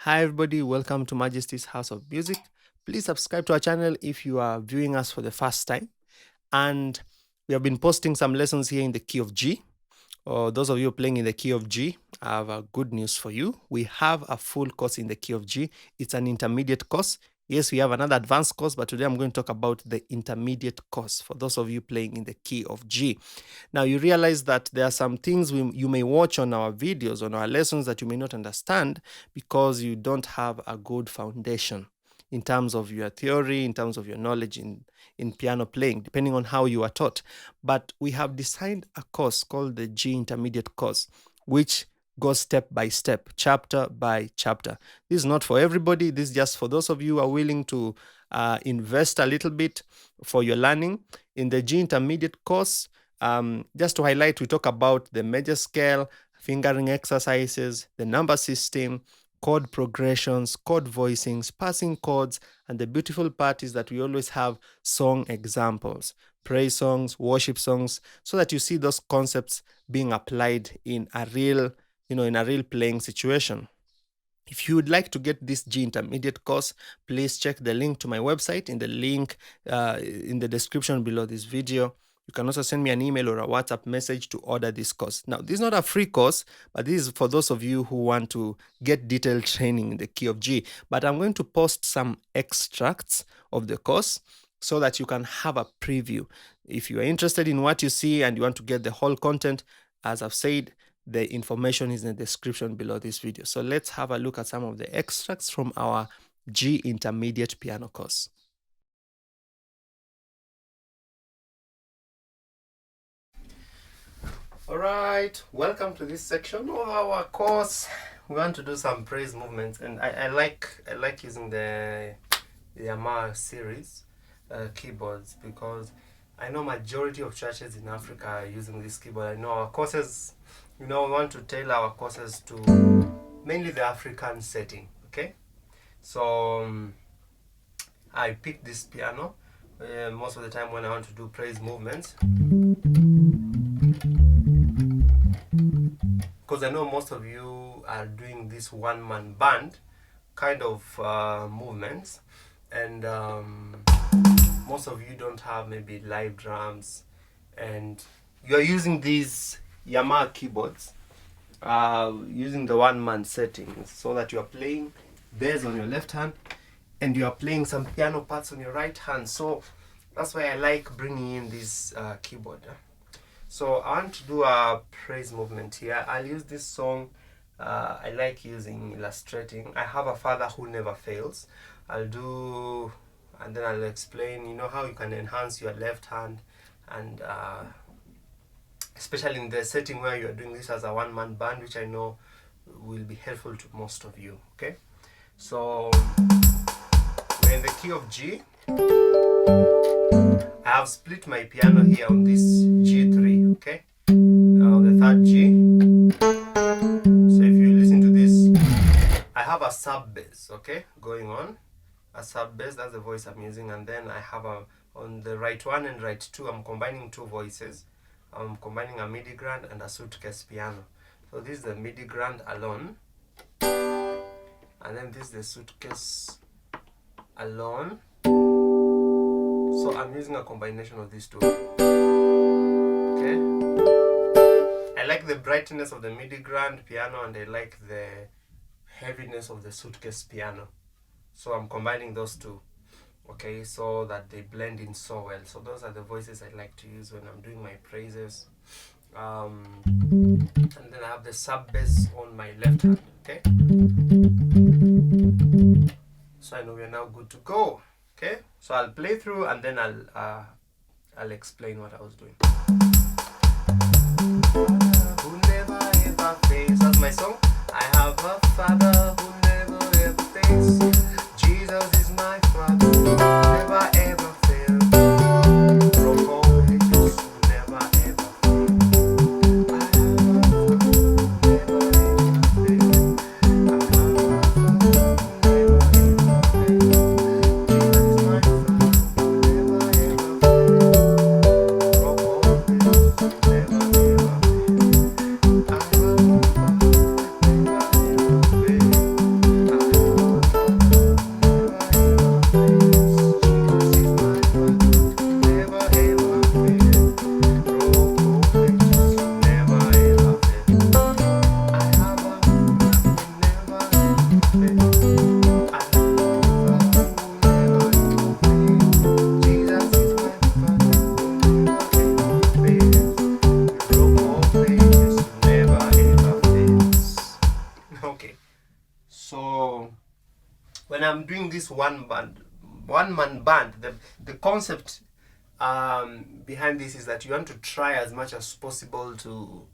Hi everybody, welcome to Majesty's House of Music. Please subscribe to our channel if you are viewing us for the first time. And we have been posting some lessons here in the key of G. Or those of you playing in the key of G, I have a good news for you. We have a full course in the key of G. It's an intermediate course. Yes, we have another advanced course, but today I'm going to talk about the intermediate course for those of you playing in the key of G. Now, you realize that there are some things you may watch on our videos, on our lessons that you may not understand because you don't have a good foundation in terms of your theory, in terms of your knowledge in piano playing, depending on how you are taught. But we have designed a course called the G Intermediate course, which goes step by step, chapter by chapter. This is not for everybody. This is just for those of you who are willing to invest a little bit for your learning. In the G Intermediate course, just to highlight, we talk about the major scale, fingering exercises, the number system, chord progressions, chord voicings, passing chords, and the beautiful part is that we always have song examples, praise songs, worship songs, so that you see those concepts being applied in a real, in a real playing situation. If you would like to get this G Intermediate course, please check the link to my website in the link in the description below this video. You can also send me an email or a WhatsApp message to order this course. Now, this is not a free course, but this is for those of you who want to get detailed training in the key of G. But I'm going to post some extracts of the course so that you can have a preview. If you are interested in what you see and you want to get the whole content, as I've said, the information is in the description below this video. So let's have a look at some of the extracts from our G Intermediate piano course. All right, welcome to this section of our course. We want to do some praise movements, and I like using the Yamaha series keyboards because I know majority of churches in Africa are using this keyboard. I know our courses, we want to tailor our courses to mainly the African setting. Okay, so I picked this piano most of the time when I want to do praise movements, because I know most of you are doing this one-man band kind of movements, and most of you don't have maybe live drums, and you're using these Yamaha keyboards using the one-man settings so that you're playing bass on your left hand and you're playing some piano parts on your right hand. So that's why I like bringing in this keyboard. So I want to do a praise movement here. I'll use this song. I like using illustrating. I have a Father Who Never Fails. And then I'll explain, how you can enhance your left hand, and especially in the setting where you're doing this as a one-man band, which I know will be helpful to most of you. Okay, so we're in the key of G. I have split my piano here on this G3, okay? The third G. So if you listen to this, I have a sub bass, okay, going on. A sub bass, that's the voice I'm using, and then I have on the right one and right two, I'm combining two voices. I'm combining a MIDI grand and a suitcase piano. So this is the MIDI grand alone, and then this is the suitcase alone. So I'm using a combination of these two. Okay. I like the brightness of the MIDI grand piano, and I like the heaviness of the suitcase piano. So I'm combining those two, okay, so that they blend in so well. So those are the voices I like to use when I'm doing my praises. And then I have the sub bass on my left hand, okay. So I know we're now good to go. Okay, so I'll play through and then I'll explain what I was doing. Who never ever fails. That's my song. I have a Father who never ever fails. Jesus is my Father, never ever fails. From all ages, who never ever fails. I have a Father who never ever fails. I have a Father who never ever fails. Never So when I'm doing this one-man band, the concept behind this is that you want to try as much as possible to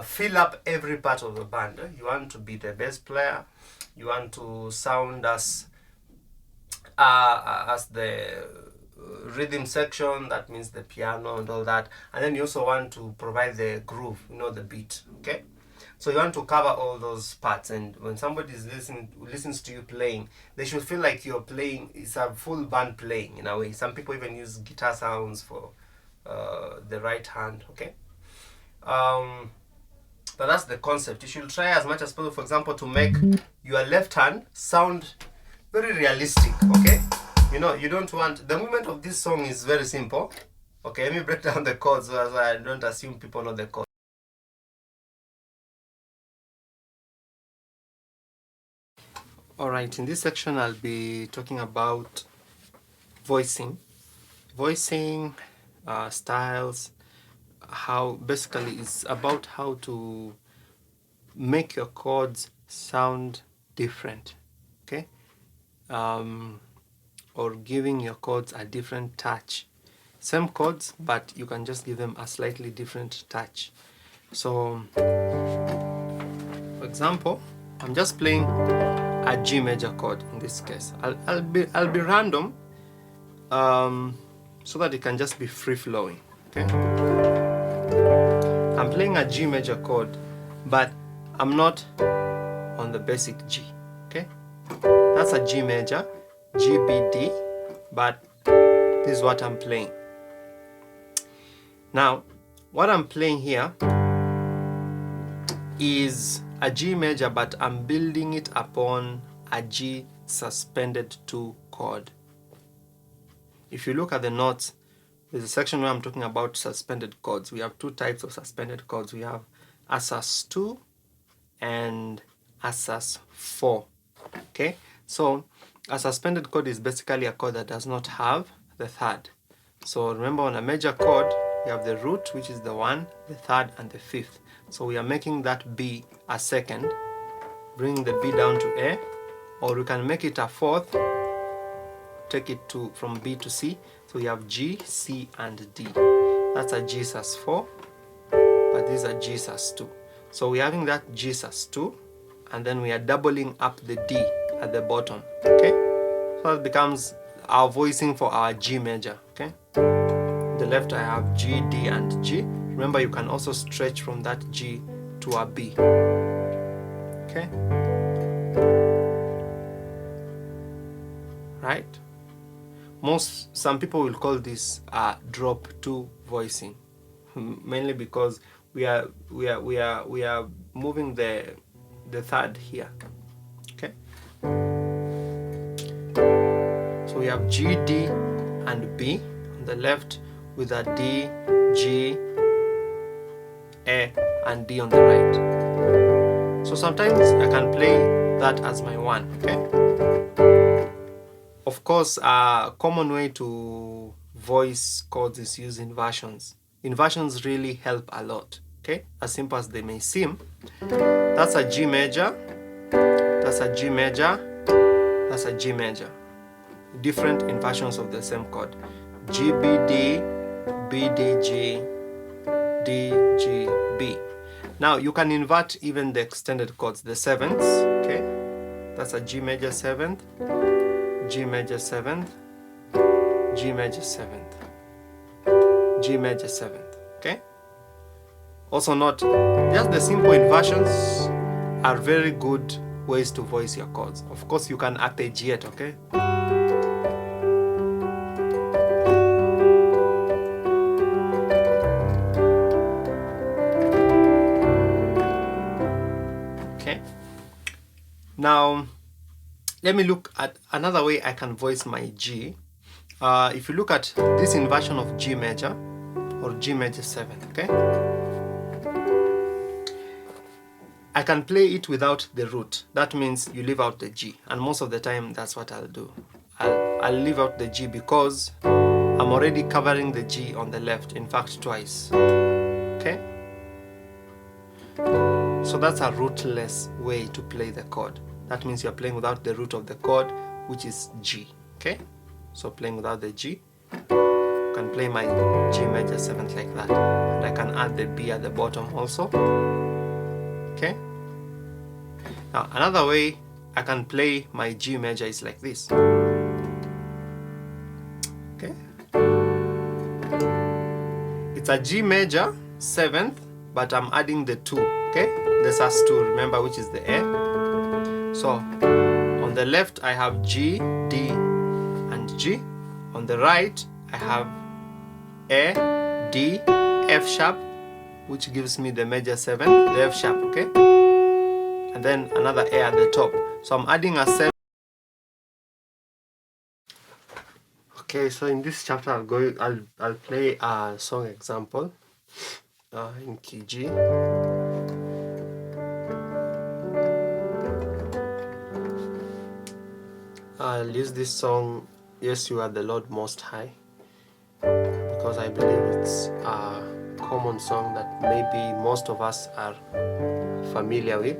fill up every part of the band. You want to be the best player. You want to sound as the rhythm section, that means the piano and all that, and then you also want to provide the groove, the beat. Okay, so you want to cover all those parts, and when somebody listens to you playing, they should feel like you're playing. It's a full band playing in a way. Some people even use guitar sounds for the right hand. Okay, but that's the concept. You should try as much as possible, for example, to make your left hand sound very realistic. Okay, you don't want, the movement of this song is very simple. Okay, let me break down the chords so I don't assume people know the chords. Alright, in this section I'll be talking about voicing styles, how basically it's about how to make your chords sound different. Okay, or giving your chords a different touch. Same chords, but you can just give them a slightly different touch. So for example, I'm just playing a G major chord in this case. I'll be random, so that it can just be free flowing. Okay, I'm playing a G major chord, but I'm not on the basic G. Okay, that's a G major, G, B, D, but this is what I'm playing. Now, what I'm playing here is a G major, but I'm building it upon a G suspended 2 chord. If you look at the notes, there's a section where I'm talking about suspended chords. We have 2 types of suspended chords. We have a sus2 and a sus4. Okay, so a suspended chord is basically a chord that does not have the third. So remember, on a major chord, you have the root, which is the 1, the third, and the 5th. So we are making that B a second, bringing the B down to A, or we can make it a 4th, take it from B to C. So we have G, C, and D. That's a G sus4, but these are G sus2. So we're having that G sus2, and then we are doubling up the D at the bottom. Okay, so that becomes our voicing for our G major. Okay, the left I have G, D, and G. Remember, you can also stretch from that G to a B. Okay, right? Some people will call this a drop 2 voicing, mainly because we are moving the third here. Okay, so we have G, D, and B on the left, with a D, G, A, and D on the right. So sometimes I can play that as my 1. Okay, of course, a common way to voice chords is using inversions. Inversions really help a lot. Okay, as simple as they may seem. That's a G major, that's a G major, that's a G major. Different inversions of the same chord. G, B, D, B, D, G, D, G, B. Now you can invert even the extended chords, the 7ths. Okay, that's a G major 7th, G major 7th, G major 7th, G major 7th. Okay, also note, just the simple inversions are very good ways to voice your chords. Of course, you can arpeggiate. Okay, now let me look at another way I can voice my G. If you look at this inversion of G major, or G major 7th, okay, I can play it without the root. That means you leave out the G, and most of the time that's what I'll do. I'll leave out the G because I'm already covering the G on the left, in fact twice. Okay, so that's a rootless way to play the chord. that means you're playing without the root of the chord, which is G. Okay, so playing without the G, I can play my G major 7th like that, and I can add the B at the bottom also. Okay, now another way I can play my G major is like this. Okay, it's a G major 7th, but I'm adding the 2. Okay, the sus2, remember, which is the A. So on the left I have G, D and G. On the right I have A, D, F sharp, which gives me the major 7, the F sharp. Okay, and then another A at the top. So I'm adding a 7. Okay, so in this chapter I'll play a song example in key G. I'll use this song, Yes You Are the Lord Most High, because I believe it's a common song that maybe most of us are familiar with.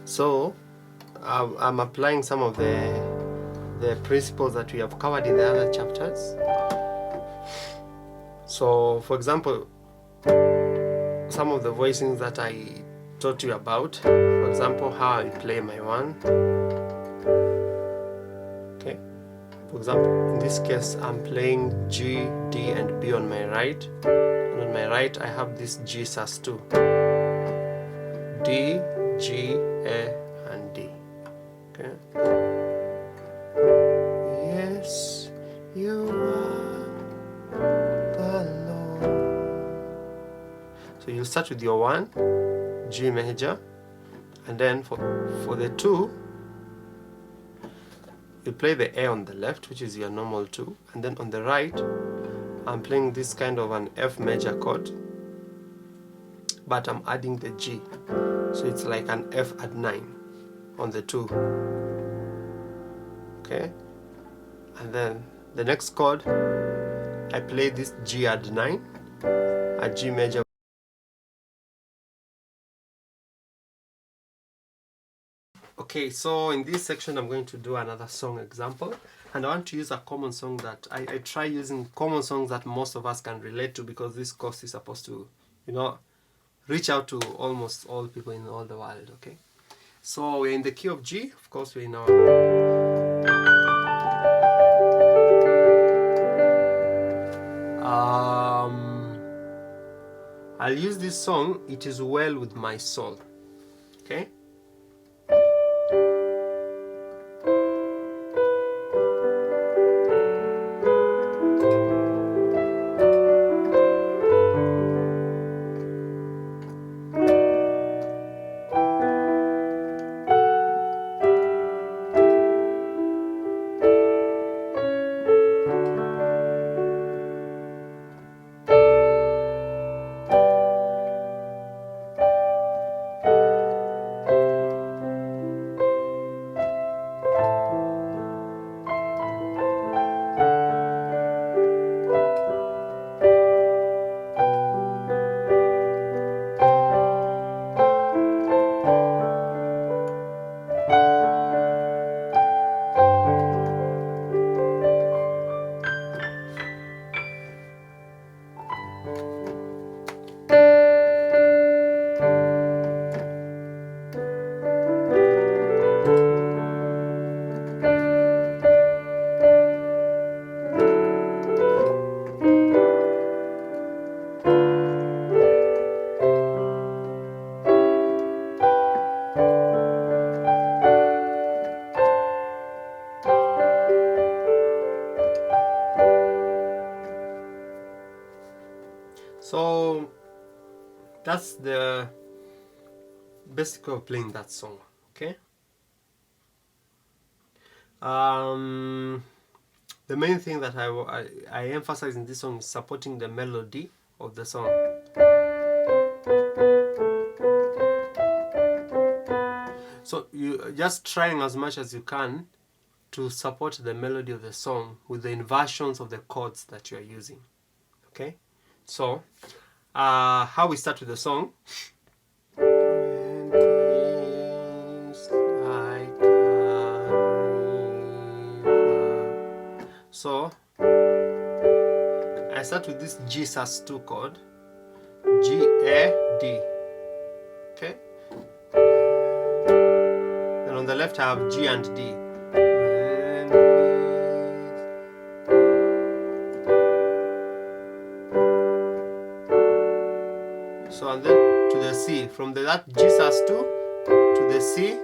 So I'm applying some of the principles that we have covered in the other chapters. So for example, some of the voicings that I taught you about, for example, how I play my 1. Okay, for example, in this case I'm playing G, D and B on my right, and on my right I have this G sus2, D, G, A and D. Okay, yes you are the Lord. So you start with your 1, G major, and then for the 2 you play the A on the left, which is your normal 2, and then on the right I'm playing this kind of an F major chord, but I'm adding the G, so it's like an F at 9 on the 2. Okay, and then the next chord I play this G at 9, a G major. Okay, so in this section I'm going to do another song example, and I want to use a common song that I try using common songs that most of us can relate to, because this course is supposed to, you know, reach out to almost all people in all the world. Okay, so we're in the key of G, of course we're in our I'll use this song, It Is Well With My Soul. Okay, that's the basic way of playing that song. Okay. The main thing that I emphasize in this song is supporting the melody of the song. So you just trying as much as you can to support the melody of the song with the inversions of the chords that you are using. Okay, so how we start with the song. So I start with this G sus2 chord, G, A, D. Okay. Then on the left I have G and D. So and then to the C. From that G sus2 to the C,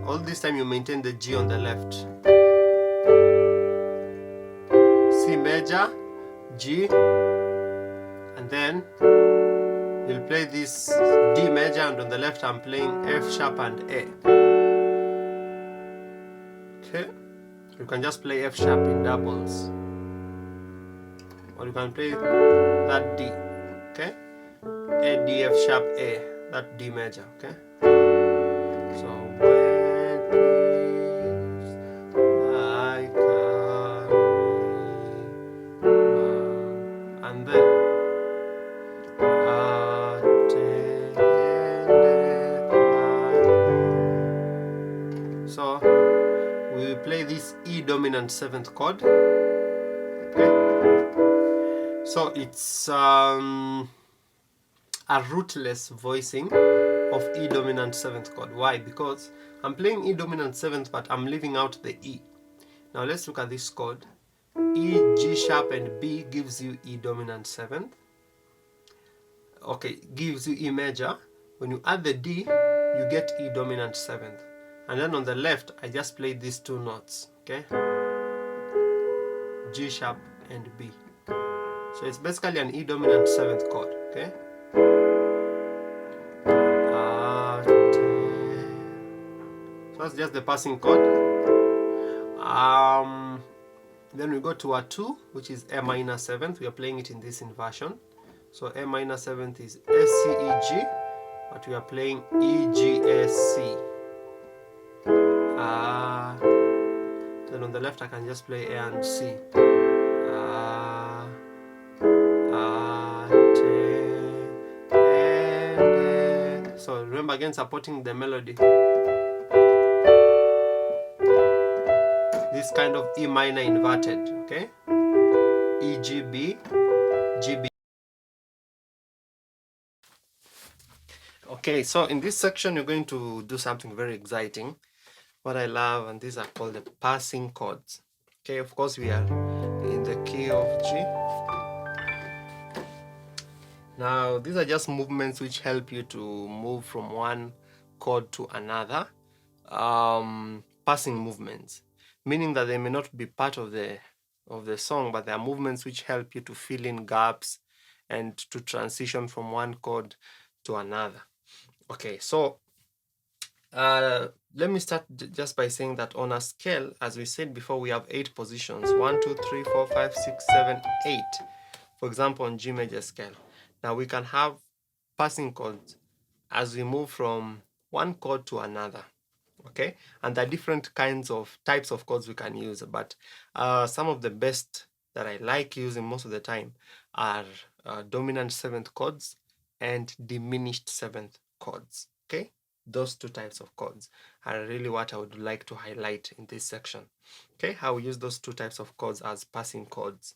all this time you maintain the G on the left. C major, G, and then you'll play this D major, and on the left I'm playing F sharp and A. Okay, you can just play F sharp in doubles, or you can play that D. Okay, A, D, F sharp, A, that D major. Okay, so when peace I carry, and then so we will play this E dominant 7th chord. Okay, so it's a rootless voicing of E dominant 7th chord. Why? Because I'm playing E dominant 7th, but I'm leaving out the E. Now let's look at this chord. E, G sharp and B gives you E dominant 7th. Okay, gives you E major. When you add the D, you get E dominant 7th. And then on the left, I just played these two notes. Okay, G sharp and B. So it's basically an E dominant 7th chord. Okay. So that's just the passing chord. Then we go to a 2, which is A minor 7th. We are playing it in this inversion. So A minor 7th is A, C, E, G, but we are playing E, G, A, C. Then on the left I can just play A and C. So remember, again, supporting the melody. This kind of E minor inverted. Okay, E, G, B, G, B. Okay, so in this section you're going to do something very exciting, what I love, and these are called the passing chords. Okay, of course we are in the key of G. Now these are just movements which help you to move from one chord to another. Passing movements, meaning that they may not be part of the song, but they are movements which help you to fill in gaps and to transition from one chord to another. Okay, so let me start just by saying that on a scale, as we said before, we have 8 positions: 1, 2, 3, 4, 5, 6, 7, 8. For example, on G major scale. Now we can have passing chords as we move from one chord to another. Okay, and there are different types of chords we can use, but some of the best that I like using most of the time are dominant 7th chords and diminished 7th chords. Okay, those two types of chords are really what I would like to highlight in this section. Okay, how we use those two types of chords as passing chords.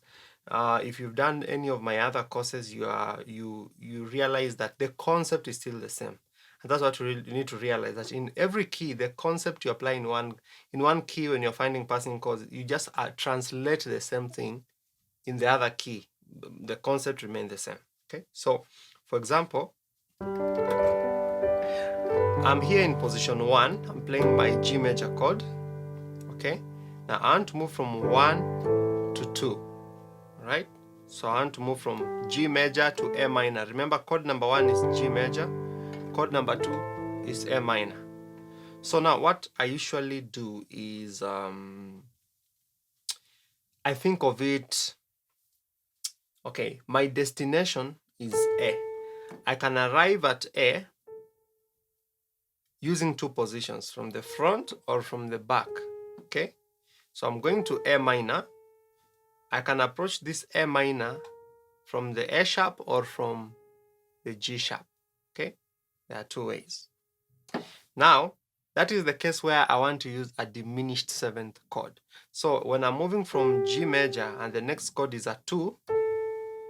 If you've done any of my other courses, you realize that the concept is still the same. And that's what you need to realize, that in every key, the concept you apply in one key when you're finding passing chords, you just translate the same thing in the other key. The concept remains the same. Okay, so for example, I'm here in position 1. I'm playing my G major chord. Okay, now I want to move from 1 to 2. Right? So I want to move from G major to A minor. Remember, chord number 1 is G major, chord number 2 is A minor. So now what I usually do is I think of it, okay, my destination is A. I can arrive at A using 2 positions, from the front or from the back. Okay, so I'm going to A minor. I can approach this A minor from the A sharp or from the G sharp. Okay, there are 2 ways. Now, that is the case where I want to use a diminished 7th chord. So when I'm moving from G major and the next chord is a 2,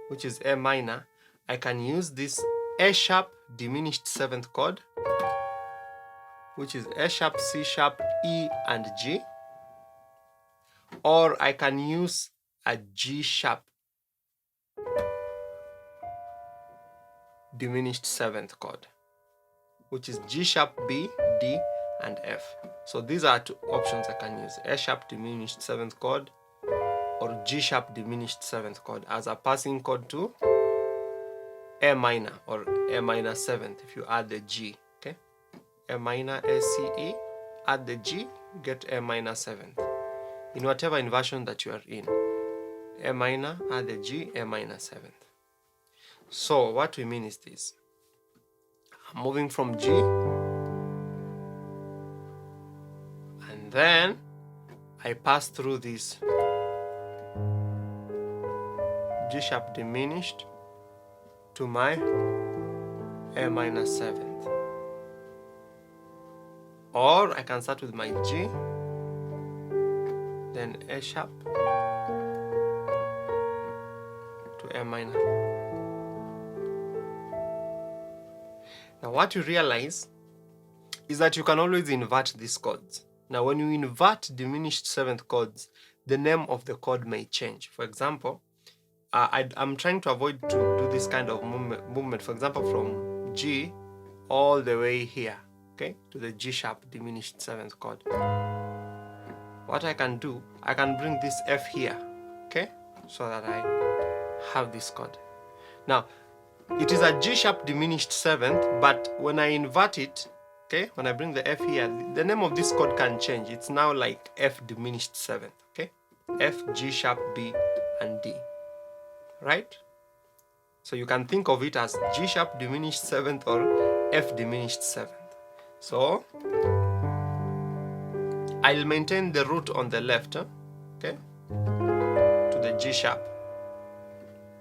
which is A minor, I can use this A sharp diminished 7th chord, which is A sharp, C sharp, E, and G. Or I can use a G sharp diminished 7th chord, which is G sharp, B, D, and F. So these are 2 options I can use: A sharp diminished 7th chord or G sharp diminished 7th chord as a passing chord to A minor or A minor 7th if you add the G. Okay, A minor, A, C, E, add the G, you get A minor 7th. In whatever inversion that you are in, A minor, add the G, A minor 7th. So what we mean is this: I'm moving from G, and then I pass through this G sharp diminished to my A minor 7th. Or I can start with my G, then A sharp to A minor. Now what you realize is that you can always invert these chords. Now when you invert diminished 7th chords, the name of the chord may change. For example, I'm trying to avoid to do this kind of movement, for example, from G all the way here, okay, to the G sharp diminished 7th chord. What I can do, I can bring this F here, okay, so that I have this chord. Now, it is a G sharp diminished 7th, but when I invert it, okay, when I bring the F here, the name of this chord can change. It's now like F diminished 7th, okay, F, G sharp, B, and D, right? So you can think of it as G sharp diminished 7th or F diminished 7th. So I'll maintain the root on the left, okay, to the G sharp.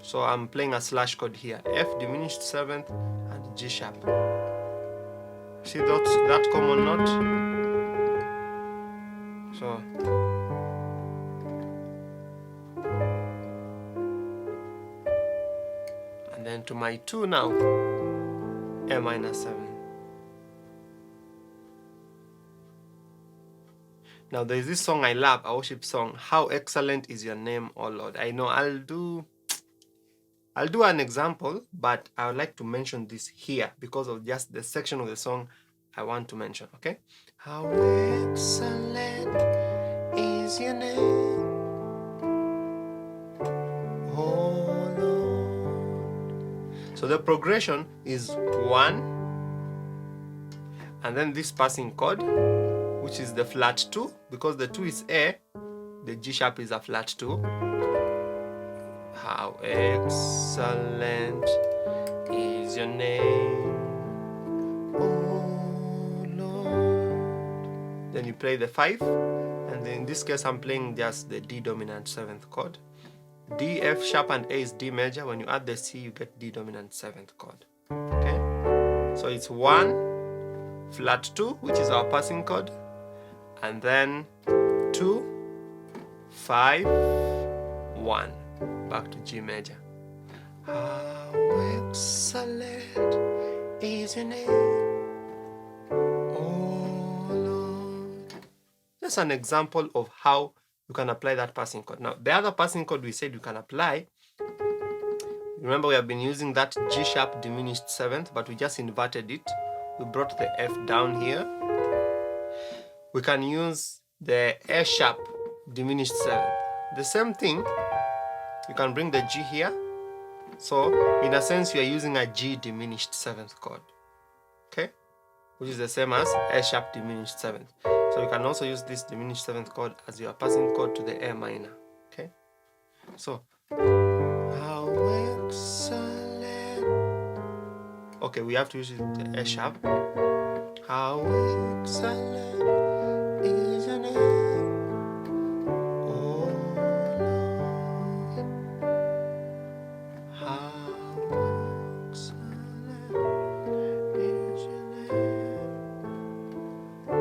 So I'm playing a slash chord here, F diminished 7th and G sharp. See that common note? So and then to my 2 now, A minor 7. Now there is this song I love, a worship song, How Excellent Is Your Name, O Lord. I know I'll do an example, but I would like to mention this here because of just the section of the song I want to mention, okay? How excellent is your name, oh Lord. So the progression is 1, and then this passing chord, which is the flat 2, because the 2 is A, the G sharp is a flat 2. How excellent is your name, oh Lord. Then you play the 5, and then in this case I'm playing just the D dominant 7th chord. D, F sharp, and A is D major. When you add the C, you get D dominant 7th chord. Okay? So it's 1, flat 2, which is our passing chord, and then 2, 5, 1. Back to G major. How excellent is your name, oh Lord. That's an example of how you can apply that passing chord. Now, the other passing chord we said you can apply, remember we have been using that G sharp diminished 7th, but we just inverted it. We brought the F down here. We can use the A sharp diminished 7th. The same thing, you can bring the G here. So in a sense, you are using a G diminished 7th chord, okay, which is the same as A sharp diminished 7th. So you can also use this diminished 7th chord as your passing chord to the A minor, okay. So how excellent. Okay, we have to use the A sharp. How excellent is your name, oh Lord. How excellent is your name, oh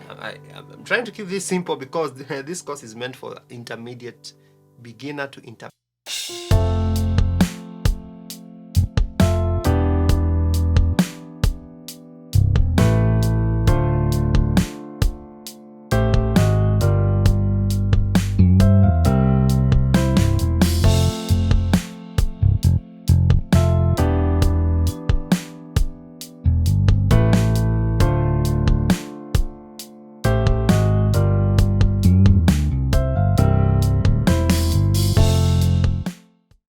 Lord. I'm trying to keep this simple because this course is meant for intermediate, beginner to intermediate.